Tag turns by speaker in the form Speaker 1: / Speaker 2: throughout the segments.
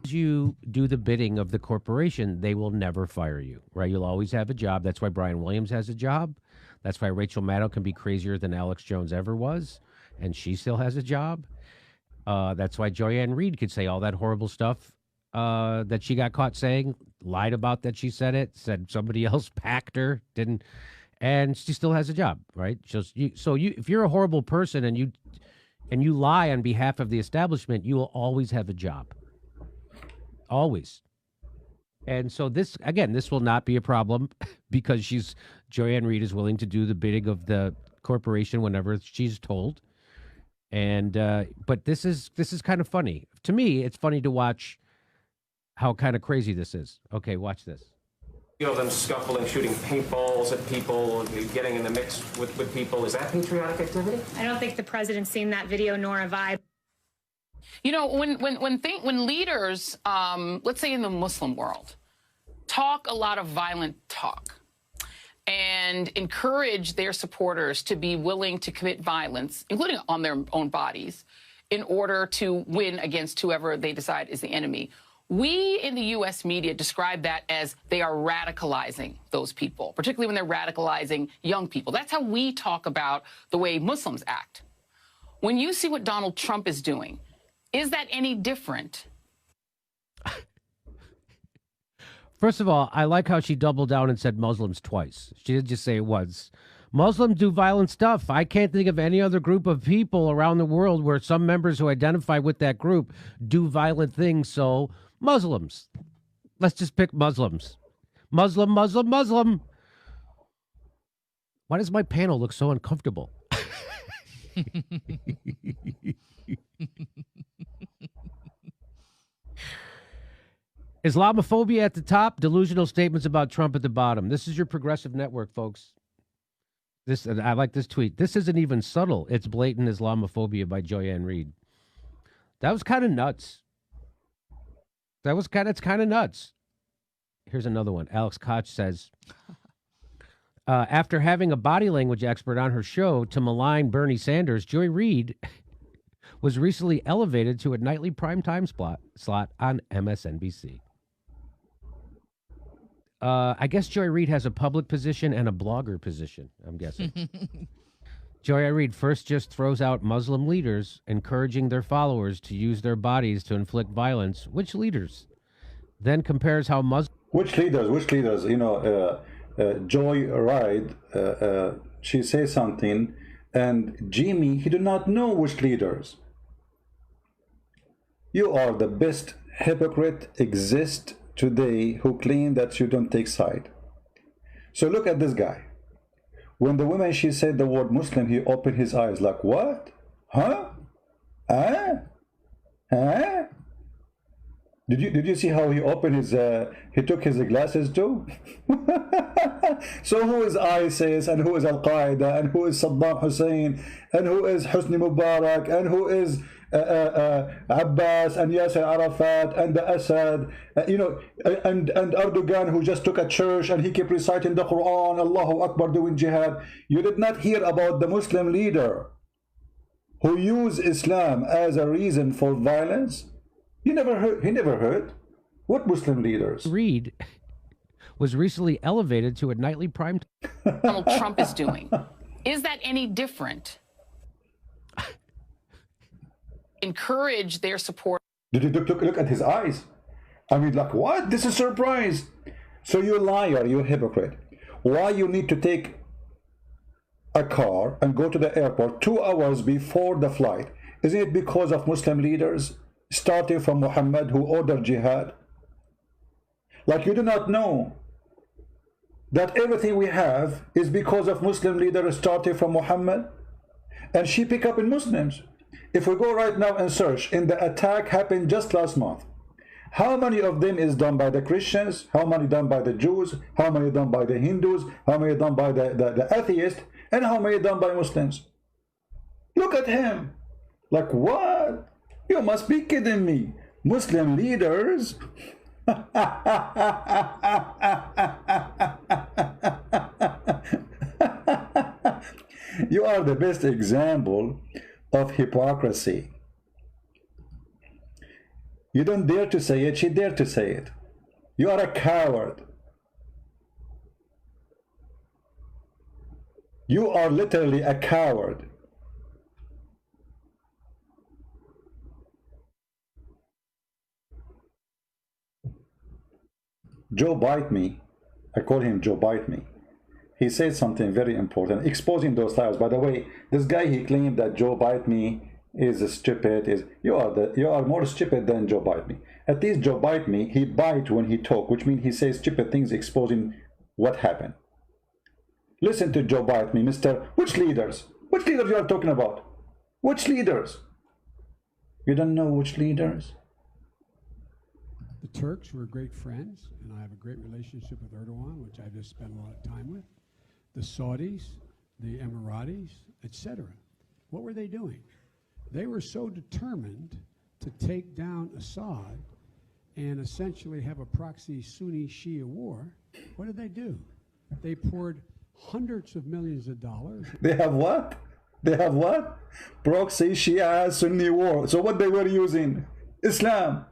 Speaker 1: you do the bidding of the corporation, they will never fire you, right? You'll always have a job. That's why Brian Williams has a job. That's why Rachel Maddow can be crazier than Alex Jones ever was, and she still has a job. That's why Joyanne Reed could say all that horrible stuff that she got caught saying, lied about that she said it, said somebody else packed her, didn't, and she still has a job, right? If you're a horrible person and you lie on behalf of the establishment, you will always have a job. Always. And so this will not be a problem because Joyanne Reed is willing to do the bidding of the corporation whenever she's told. And but this is kind of funny. To me, it's funny to watch how kind of crazy this is. Okay, watch this.
Speaker 2: Of them scuffling, shooting paintballs at people, getting in the mix with people. Is that patriotic activity?
Speaker 3: I don't think the president's seen that video, nor have I.
Speaker 4: You know, when leaders, let's say in the Muslim world, talk a lot of violent talk and encourage their supporters to be willing to commit violence, including on their own bodies, in order to win against whoever they decide is the enemy. We in the U.S. media describe that as they are radicalizing those people, particularly when they're radicalizing young people. That's how we talk about the way Muslims act. When you see what Donald Trump is doing, is that any different?
Speaker 1: First of all, I like how she doubled down and said Muslims twice. She didn't just say it once. Muslims do violent stuff. I can't think of any other group of people around the world where some members who identify with that group do violent things. So Muslims. Let's just pick Muslims. Muslim, Muslim, Muslim. Why does my panel look so uncomfortable? Islamophobia at the top, delusional statements about Trump at the bottom. This is your progressive network, folks. I like this tweet. This isn't even subtle. It's blatant Islamophobia by Joyanne Reed. That was kind of nuts. It's kind of nuts. Here's another one. Alex Koch says, after having a body language expert on her show to malign Bernie Sanders, Joy Reid was recently elevated to a nightly primetime slot on MSNBC. I guess Joy Reid has a public position and a blogger position, I'm guessing. Joy Reid first just throws out Muslim leaders encouraging their followers to use their bodies to inflict violence. Which leaders? Then compares how Muslim...
Speaker 5: Which leaders? You know, Joy Reid, she says something, and Jimmy, he do not know which leaders. You are the best hypocrite exist today who claim that you don't take side. So look at this guy. When the woman, she said the word Muslim, he opened his eyes like, what? Huh? Huh? Did you see how he opened his, he took his glasses too? So who is ISIS, and who is Al-Qaeda, and who is Saddam Hussein, and who is Hosni Mubarak, and who is Abbas, and Yasser Arafat, and the Assad, you know, and Erdogan, who just took a church and he kept reciting the Quran, Allahu Akbar, doing jihad. You did not hear about the Muslim leader who used Islam as a reason for violence? You never heard. He never heard. What Muslim leaders?
Speaker 1: Reid was recently elevated to a nightly prime.
Speaker 4: Donald Trump is doing. Is that any different? Encourage their support.
Speaker 5: Did you look at his eyes? I mean, like, what? This is a surprise. So you liar, you hypocrite. Why you need to take a car and go to the airport 2 hours before the flight? Isn't it because of Muslim leaders, starting from Muhammad, who ordered jihad? Like, you do not know that everything we have is because of Muslim leaders starting from Muhammad? And she pick up in Muslims. If we go right now and search in the attack happened just last month, how many of them is done by the Christians? How many done by the Jews? How many done by the Hindus? How many done by the atheists? And how many done by Muslims? Look at him. Like, what? You must be kidding me. Muslim leaders? You are the best example of hypocrisy. You don't dare to say it, she dared to say it. You are a coward. You are literally a coward. Joe Bite Me, I call him Joe Bite Me. He said something very important, exposing those liars. By the way, this guy, he claimed that Joe Bite Me is stupid. You are more stupid than Joe Bite Me. At least Joe Bite Me, he bite when he talk, which means he says stupid things exposing what happened. Listen to Joe Bite Me, Mr. Which leaders? Which leaders you are talking about? Which leaders? You don't know which leaders?
Speaker 6: The Turks were great friends, and I have a great relationship with Erdogan, which I've just spent a lot of time with. The Saudis, the Emiratis, etc. What were they doing? They were so determined to take down Assad and essentially have a proxy Sunni-Shia war. What did they do? They poured hundreds of millions of dollars.
Speaker 5: They have what? They have what? Proxy Shia Sunni war. So what they were using? Islam.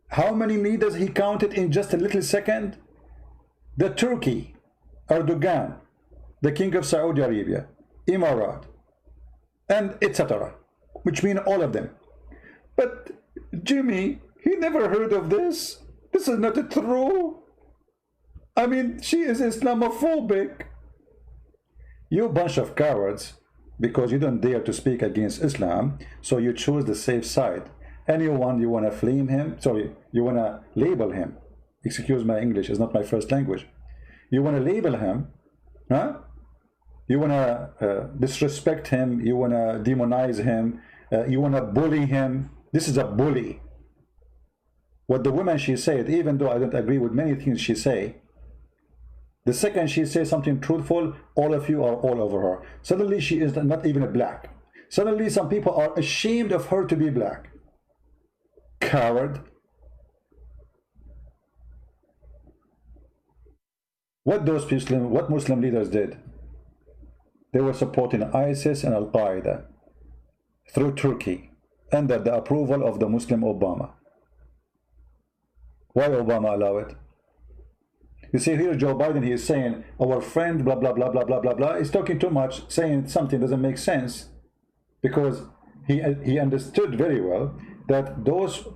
Speaker 5: How many leaders he counted in just a little second? The Turkey, Erdogan, the King of Saudi Arabia, Emirat, and etc. Which mean all of them. But Jimmy, he never heard of this. This is not true. I mean, she is Islamophobic. You bunch of cowards, because you don't dare to speak against Islam, so you choose the safe side. Anyone you want to flame him, sorry, you want to label him. Excuse my English, it's not my first language. You want to label him, huh? You want to disrespect him, you want to demonize him, you want to bully him. This is a bully. What the woman she said, even though I don't agree with many things she say, the second she says something truthful, all of you are all over her. Suddenly she is not even a black. Suddenly some people are ashamed of her to be black. Coward. What Muslim leaders did? They were supporting ISIS and Al-Qaeda through Turkey under the approval of the Muslim Obama. Why Obama allow it? You see here Joe Biden, he is saying our friend blah blah blah blah blah blah blah. He's talking too much, saying something doesn't make sense, because he understood very well that those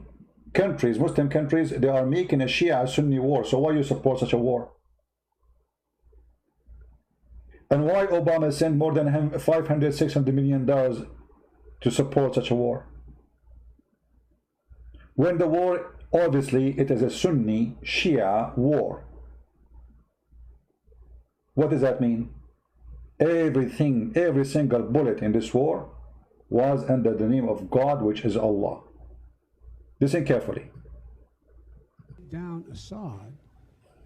Speaker 5: countries, Muslim countries, they are making a Shia Sunni war. So why you support such a war? And why Obama sent more than $500–600 million to support such a war? When the war, obviously, it is a Sunni Shia war. What does that mean? Everything, every single bullet in this war was under the name of God, which is Allah. Listen carefully.
Speaker 6: Down Assad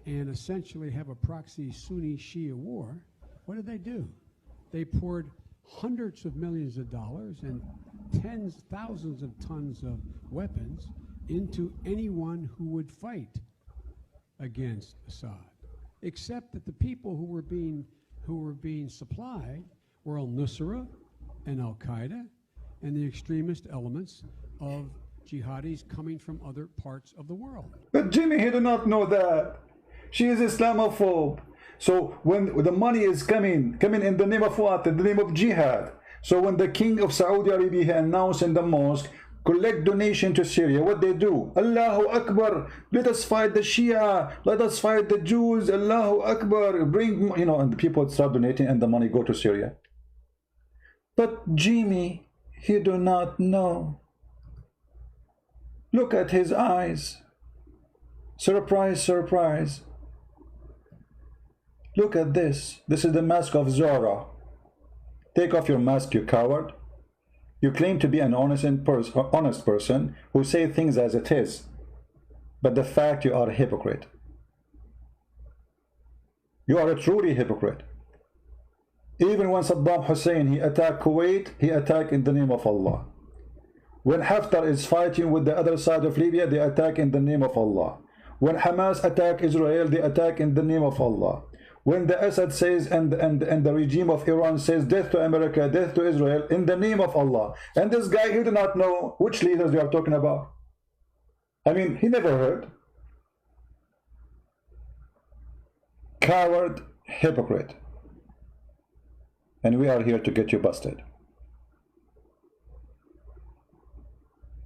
Speaker 6: and essentially have a proxy Sunni-Shia war. What did they do? They poured hundreds of millions of dollars and thousands of tons of weapons into anyone who would fight against Assad, except that the people who were being supplied were al-Nusra and Al-Qaeda and the extremist elements of jihadis coming from other parts of the world.
Speaker 5: But Jimmy, he do not know that. She is Islamophobe. So when the money is coming in the name of what? In the name of jihad. So when the king of Saudi Arabia announced in the mosque, collect donation to Syria, what they do? Allahu Akbar, let us fight the Shia, let us fight the Jews, Allahu Akbar, bring, you know, and the people start donating and the money go to Syria. But Jimmy, he do not know. Look at his eyes. Surprise, surprise. Look at this. This is the mask of Zora. Take off your mask, you coward. You claim to be an honest person who say things as it is. But the fact you are a hypocrite. You are a truly hypocrite. Even when Saddam Hussein, he attacked Kuwait, he attacked in the name of Allah. When Haftar is fighting with the other side of Libya, they attack in the name of Allah. When Hamas attack Israel, they attack in the name of Allah. when the Assad says and the regime of Iran says death to America, death to Israel in the name of Allah, and this guy, he did not know which leaders we are talking about. I mean, he never heard. Coward, hypocrite. And we are here to get you busted.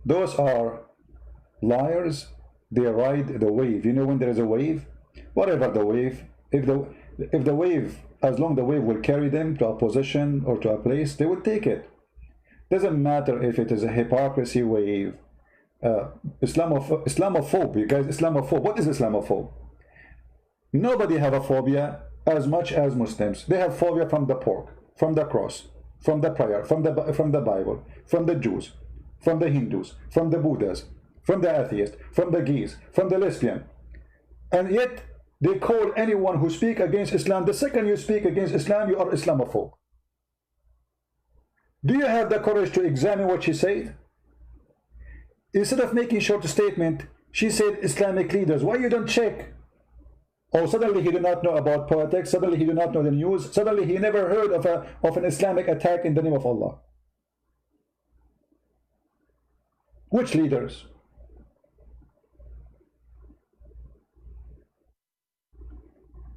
Speaker 5: Those are liars. They ride the wave. You know, when there is a wave, whatever the wave, if the wave, as long the wave will carry them to a position or to a place, they will take it. Doesn't matter if it is a hypocrisy wave, islamophobe. You guys, islamophobe. What is islamophobe? Nobody have a phobia as much as Muslims. They have phobia from the pork, from the cross, from the prayer, from the Bible, from the Jews, from the Hindus, from the Buddhas, from the atheists, from the gays, from the lesbian. And yet they call anyone who speak against Islam, the second you speak against Islam, you are Islamophobe. Do you have the courage to examine what she said? Instead of making short statement, she said Islamic leaders. Why you don't check? Oh, suddenly he did not know about politics. Suddenly he did not know the news. Suddenly he never heard of an Islamic attack in the name of Allah. Which leaders?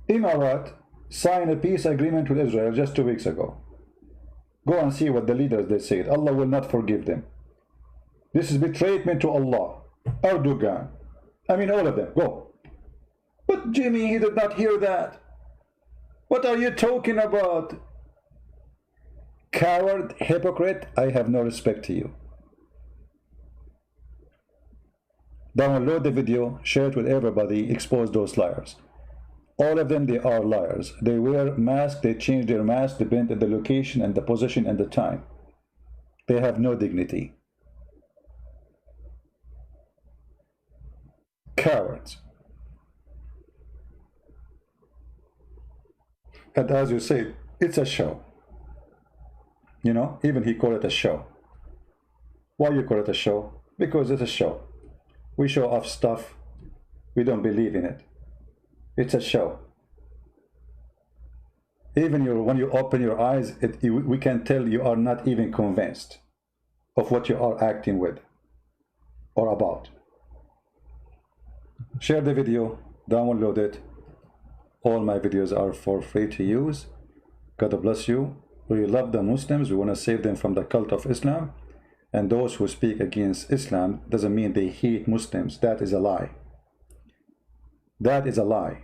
Speaker 5: Emirat signed a peace agreement with Israel just 2 weeks ago. Go and see what the leaders they said. Allah will not forgive them. This is betrayment to Allah. Erdogan. I mean, all of them. Go. But Jimmy, he did not hear that. What are you talking about? Coward, hypocrite, I have no respect to you. Download the video, share it with everybody, expose those liars. All of them, they are liars. They wear masks, they change their mask depending on the location and the position and the time. They have no dignity. Cowards. And as you say, it's a show. You know, even he called it a show. Why you call it a show? Because it's a show. We show off stuff. We don't believe in it. It's a show. Even when you open your eyes, we can tell you are not even convinced of what you are acting with or about. Share the video, download it. All my videos are for free to use. God bless you. We love the Muslims. We want to save them from the cult of Islam. And those who speak against Islam doesn't mean they hate Muslims. That is a lie. That is a lie.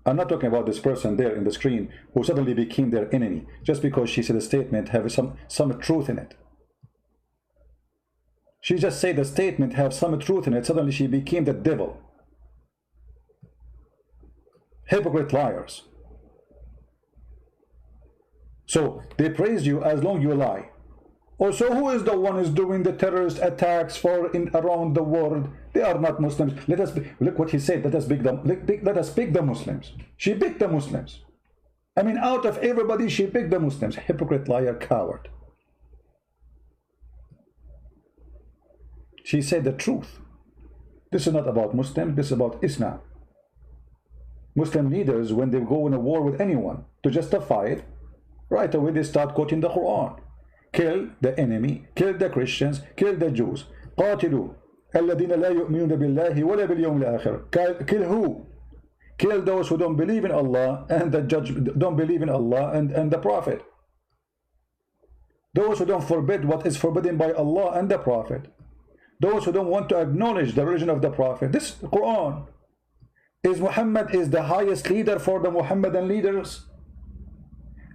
Speaker 5: I'm not talking about this person there in the screen who suddenly became their enemy just because she said a statement have some truth in it. She just said the statement have some truth in it. Suddenly she became the devil. Hypocrite liars. So they praise you as long you lie. Also, who is the one who is doing the terrorist attacks around the world? They are not Muslims. Look what he said. Let us pick the Muslims. She picked the Muslims. I mean, out of everybody, she picked the Muslims. Hypocrite, liar, coward. She said the truth. This is not about Muslims. This is about Islam. Muslim leaders, when they go in a war with anyone to justify it, right away they start quoting the Quran. Kill the enemy, kill the Christians, kill the Jews. قاتلوا الذين لا يؤمنون بالله ولا باليوم الآخر. Kill who? Kill those who don't believe in Allah and the judge, don't believe in Allah and the Prophet. Those who don't forbid what is forbidden by Allah and the Prophet. Those who don't want to acknowledge the religion of the Prophet. This Quran. Is Muhammad is the highest leader for the Muhammadan leaders?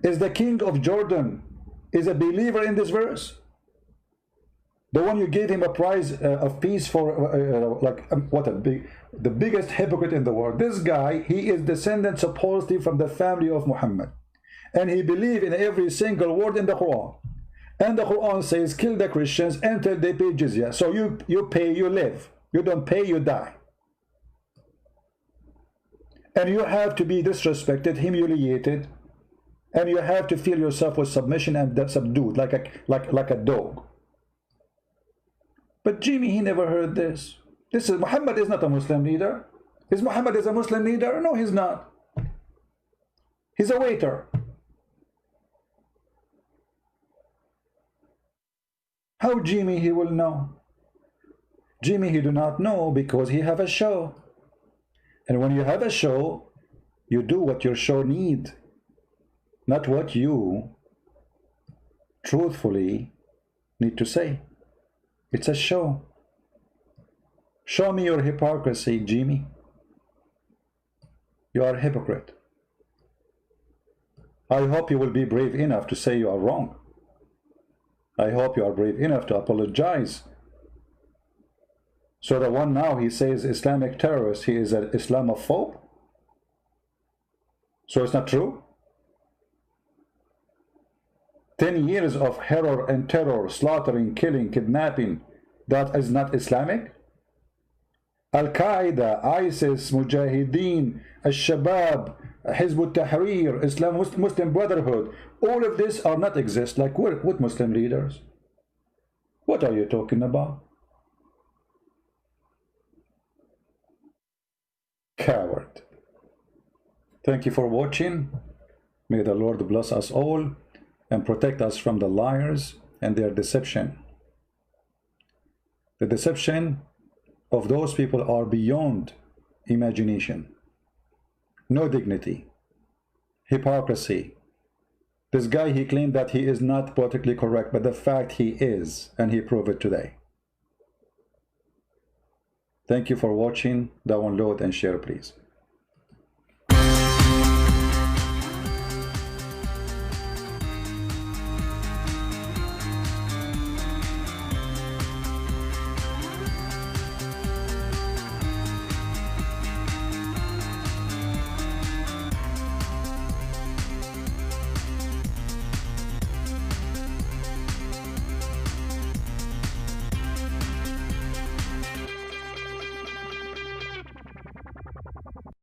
Speaker 5: Is the king of Jordan is a believer in this verse? The one you gave him a prize of peace for, the biggest hypocrite in the world. This guy, he is descendant supposedly from the family of Muhammad, and he believed in every single word in the Quran. And the Quran says, kill the Christians until they pay jizya. So you pay, you live. You don't pay, you die. And you have to be disrespected, humiliated, and you have to feel yourself with submission and subdued, like a dog. But Jimmy, he never heard this. This is Muhammad is not a Muslim leader. Is Muhammad a Muslim leader? No, he's not. He's a waiter. How Jimmy he will know? Jimmy he do not know because he have a show. And when you have a show, you do what your show need, not what you truthfully need to say. It's a show. Show me your hypocrisy, Jimmy. You are a hypocrite. I hope you will be brave enough to say you are wrong. I hope you are brave enough to apologize. So the one now he says Islamic terrorist, he is an islamophobe? So it's not true? 10 years of horror and terror, slaughtering, killing, kidnapping, that is not Islamic? Al-Qaeda, ISIS, Mujahideen, Al-Shabaab, Hizb ut-Tahrir, Islam, Muslim Brotherhood, all of this are not exist like what Muslim leaders? What are you talking about? Coward. Thank you for watching. May the Lord bless us all and protect us from the liars and their deception. The deception of those people are beyond imagination. No dignity, hypocrisy. This guy, he claimed that he is not politically correct, but the fact he is, and he proved it today. Thank you for watching. Download and share, please.